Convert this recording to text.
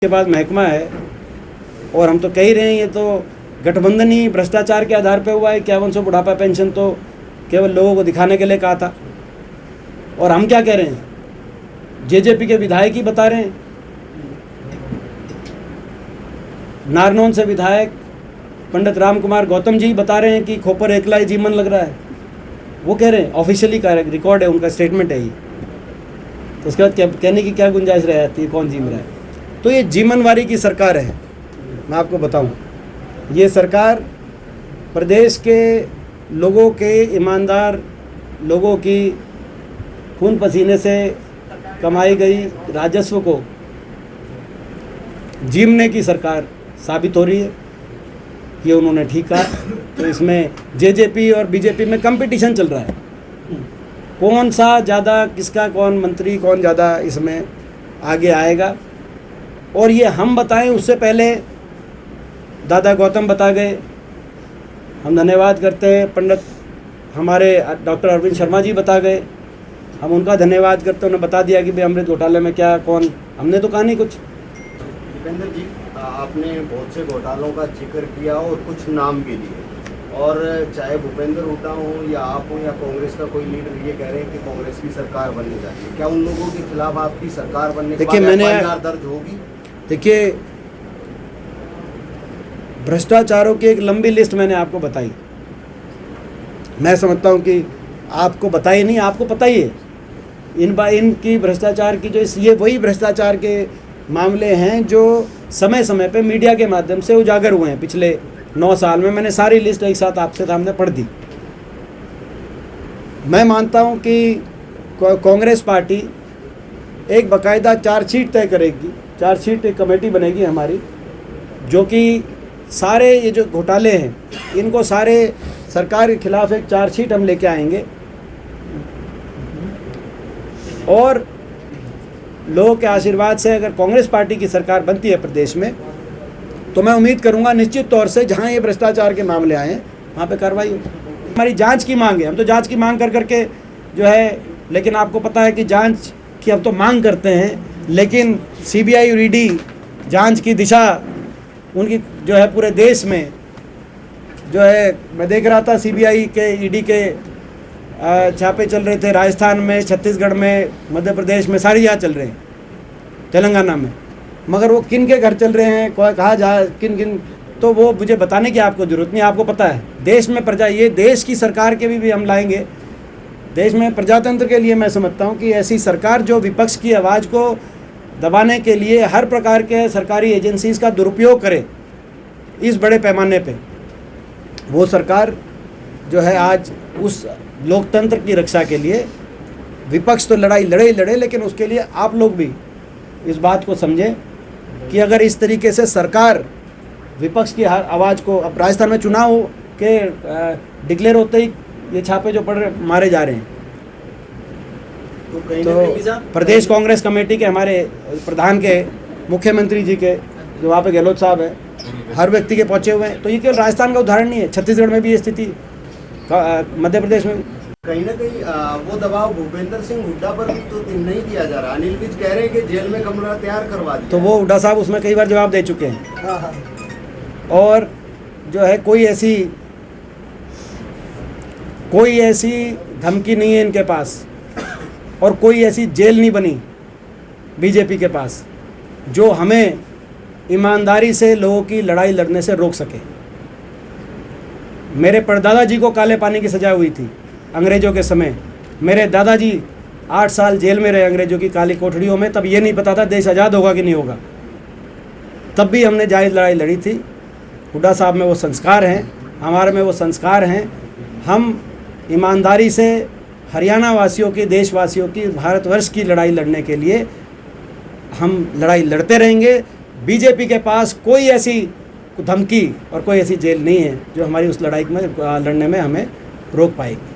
के बाद महकमा है और हम तो कह ही रहे हैं ये तो गठबंधन ही भ्रष्टाचार के आधार पे हुआ है। 5100 बुढ़ापा पेंशन तो केवल लोगों को दिखाने के लिए कहा था। और हम क्या कह रहे हैं, जेजेपी के विधायक ही बता रहे हैं। नारनौल से विधायक पंडित राम कुमार गौतम जी बता रहे हैं कि खोपर एकलाई जीवन लग रहा है। वो कह रहे हैं, ऑफिशियली का रिकॉर्ड है, उनका स्टेटमेंट है ये। तो उसके बाद कहने की क्या गुंजाइश रह जाती है, कौन जीम रहा है। तो ये जीवनवारी की सरकार है। मैं आपको बताऊं, ये सरकार प्रदेश के लोगों के, ईमानदार लोगों की खून पसीने से कमाई गई राजस्व को जीमने की सरकार साबित हो रही है। ये उन्होंने ठीक कहा। तो इसमें जेजेपी और बीजेपी में कंपटीशन चल रहा है, कौन सा ज़्यादा, किसका कौन मंत्री, कौन ज़्यादा इसमें आगे आएगा। और ये हम बताएं उससे पहले दादा गौतम बता गए। हम धन्यवाद करते हैं, पंडित हमारे डॉक्टर अरविंद शर्मा जी बता गए, हम उनका धन्यवाद करते हैं। उन्होंने बता दिया कि भाई अमृत घोटाले में क्या, कौन, हमने तो कहा नहीं कुछ। भूपेंद्र जी, आपने बहुत से घोटालों का जिक्र किया और कुछ नाम भी लिए, और चाहे भूपेंद्र हुड्डा हो या आप हो या कांग्रेस का कोई लीडर ये कह रहे हैं कि कांग्रेस की सरकार बननी चाहिए। क्या उन लोगों के खिलाफ आपकी सरकार बनने के बाद एफआईआर दर्ज होगी? देखिए, भ्रष्टाचारों की एक लंबी लिस्ट मैंने आपको बताई। मैं समझता हूं कि आपको बताई नहीं, आपको पता ही है। इनकी भ्रष्टाचार की जो ये वही भ्रष्टाचार के मामले हैं जो समय समय पे मीडिया के माध्यम से उजागर हुए हैं। पिछले 9 साल में मैंने सारी लिस्ट एक साथ आपसे सामने पढ़ दी। मैं मानता हूं कि कांग्रेस पार्टी एक बाकायदा चार्जशीट तय करेगी। चार्जशीट एक कमेटी बनेगी हमारी, जो कि सारे ये जो घोटाले हैं इनको सारे सरकार के खिलाफ एक चार्जशीट हम लेके आएंगे। और लोगों के आशीर्वाद से अगर कांग्रेस पार्टी की सरकार बनती है प्रदेश में, तो मैं उम्मीद करूंगा निश्चित तौर से जहां ये भ्रष्टाचार के मामले आए हैं वहां पे कार्रवाई हो। हमारी जांच की मांग है, हम तो जांच की मांग कर करके जो है, लेकिन आपको पता है कि जांच की हम तो मांग करते हैं, लेकिन सीबीआई और ईडी जांच की दिशा उनकी जो है पूरे देश में जो है, मैं देख रहा था सीबीआई के, ईडी के छापे चल रहे थे राजस्थान में, छत्तीसगढ़ में, मध्य प्रदेश में, सारी जगह चल रहे हैं, तेलंगाना में। मगर वो किन के घर चल रहे हैं, कहाँ जा, किन किन, तो वो मुझे बताने की आपको ज़रूरत नहीं, आपको पता है। देश में प्रजा, ये देश की सरकार के भी हम लाएंगे। देश में प्रजातंत्र के लिए मैं समझता हूँ कि ऐसी सरकार जो विपक्ष की आवाज़ को दबाने के लिए हर प्रकार के सरकारी एजेंसीज़ का दुरुपयोग करे इस बड़े पैमाने पे, वो सरकार जो है आज उस लोकतंत्र की रक्षा के लिए, विपक्ष तो लड़ाई लड़े ही लड़े, लेकिन उसके लिए आप लोग भी इस बात को समझें कि अगर इस तरीके से सरकार विपक्ष की आवाज़ को, अब राजस्थान में चुनाव के डिक्लेयर होते ही ये छापे जो पड़ रहे, मारे जा रहे हैं। तो प्रदेश कांग्रेस कमेटी के हमारे प्रधान के, मुख्यमंत्री जी के, जो वहाँ पे गहलोत साहब है, हर व्यक्ति के पहुँचे हुए हैं। तो ये केवल राजस्थान का उदाहरण नहीं है, छत्तीसगढ़ में भी ये स्थिति, मध्य प्रदेश में कहीं ना कहीं वो दबाव भूपेंद्र सिंह हुड्डा पर भी तो नहीं दिया जा रहा। अनिल विज कह रहे हैं कि जेल में कमरा तैयार करवा दिया। तो वो हुड्डा साहब उसमें कई बार जवाब दे चुके हैं। और जो है कोई ऐसी धमकी नहीं है इनके पास, और कोई ऐसी जेल नहीं बनी बीजेपी के पास जो हमें ईमानदारी से लोगों की लड़ाई लड़ने से रोक सके। मेरे परदादा जी को काले पानी की सजा हुई थी अंग्रेज़ों के समय। मेरे दादाजी 8 साल जेल में रहे अंग्रेज़ों की काली कोठरियों में। तब ये नहीं पता था देश आज़ाद होगा कि नहीं होगा, तब भी हमने जायज़ लड़ाई लड़ी थी। हुड्डा साहब में वो संस्कार हैं, हमारे में वो संस्कार हैं। हम ईमानदारी से हरियाणा वासियों की, देशवासियों की, भारतवर्ष की लड़ाई लड़ने के लिए हम लड़ाई लड़ते रहेंगे। बीजेपी के पास कोई ऐसी धमकी और कोई ऐसी जेल नहीं है जो हमारी उस लड़ाई में लड़ने में हमें रोक पाएगी।